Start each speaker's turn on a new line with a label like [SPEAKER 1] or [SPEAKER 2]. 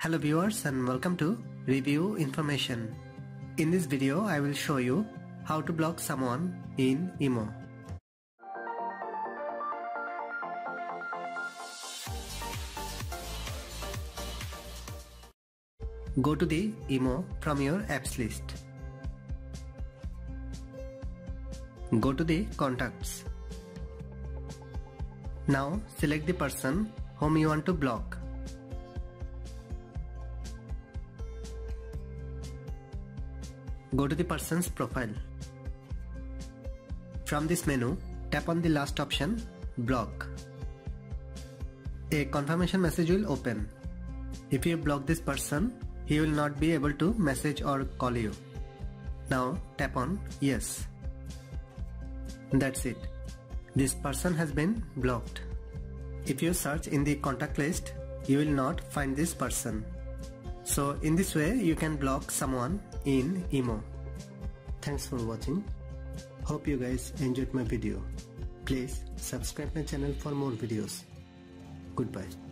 [SPEAKER 1] Hello viewers and welcome to Review Information. In this video I will show you how to block someone in Imo. Go to the Imo from your apps list. Go to the contacts. Now select the person whom you want to block. Go to the person's profile. From this menu, tap on the last option, Block. A confirmation message will open. If you block this person, he will not be able to message or call you. Now tap on Yes. That's it. This person has been blocked. If you search in the contact list, you will not find this person. So in this way you can block someone in Imo. Thanks for watching. Hope you guys enjoyed my video. Please subscribe my channel for more videos. Goodbye.